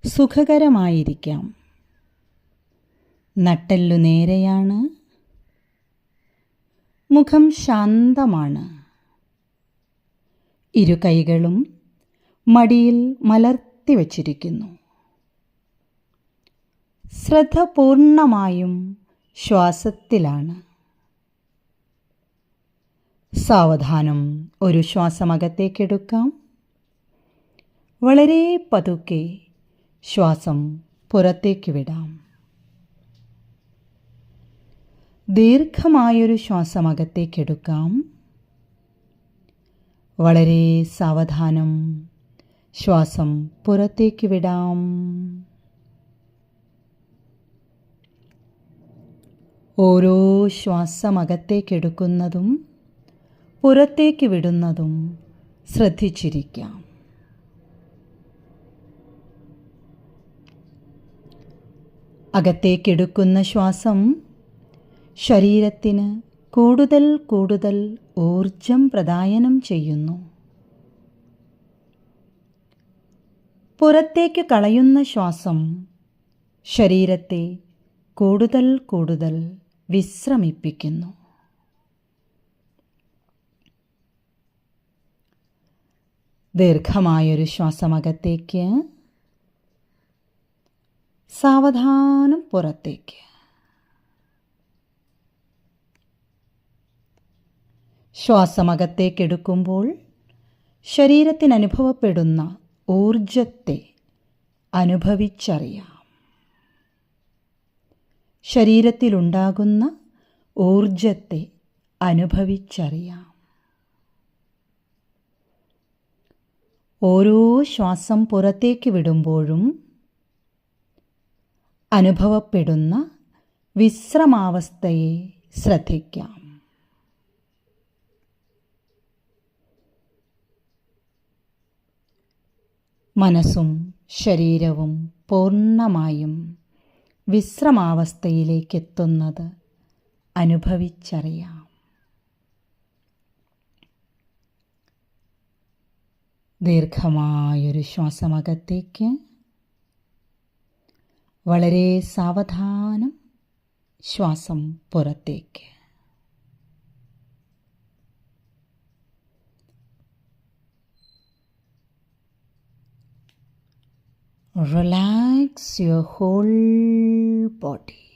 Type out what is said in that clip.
സുഖകരമായിരിക്കാം. നട്ടെല്ലു നേരെയാണ്. മുഖം ശാന്തമാണ്. ഇരു കൈകളും മടിയിൽ മലർത്തി വച്ചിരിക്കുന്നു. ശ്രദ്ധ പൂർണ്ണമായും ശ്വാസത്തിലാണ്. സാവധാനം ഒരു ശ്വാസമകത്തേക്കെടുക്കാം. വളരെ പതുക്കെ ശ്വാസം പുറത്തേക്ക് വിടാം. ദീർഘമായൊരു ശ്വാസമകത്തേക്കെടുക്കാം. വളരെ സാവധാനം ശ്വാസം പുറത്തേക്ക് വിടാം. ഓരോ ശ്വാസമകത്തേക്കെടുക്കുന്നതും പുറത്തേക്ക് വിടുന്നതും ശ്രദ്ധിച്ചിരിക്കാം. അകത്തേക്കെടുക്കുന്ന ശ്വാസം ശരീരത്തിന് കൂടുതൽ കൂടുതൽ ഊർജം പ്രദാനം ചെയ്യുന്നു. പുറത്തേക്ക് കളയുന്ന ശ്വാസം ശരീരത്തെ കൂടുതൽ കൂടുതൽ വിശ്രമിപ്പിക്കുന്നു. ദീർഘമായൊരു ശ്വാസമകത്തേക്ക്, സാവധാനം പുറത്തേക്ക്. ശ്വാസമകത്തേക്കെടുക്കുമ്പോൾ ശരീരത്തിന് അനുഭവപ്പെടുന്ന ഊർജത്തെ അനുഭവിച്ചറിയാം. ശരീരത്തിലുണ്ടാകുന്ന ഊർജത്തെ അനുഭവിച്ചറിയാം. ഓരോ ശ്വാസം പുറത്തേക്ക് വിടുമ്പോഴും അനുഭവപ്പെടുന്ന വിശ്രമാവസ്ഥയെ ശ്രദ്ധിക്കാം. മനസ്സും ശരീരവും പൂർണ്ണമായും വിശ്രമാവസ്ഥയിലേക്കെത്തുന്നത് അനുഭവിച്ചറിയാം. ദീർഘമായൊരു ശ്വാസമകത്തേക്ക്, വളരെ സാവധാനം ശ്വാസം പുറത്തേക്ക്. Relax your whole body.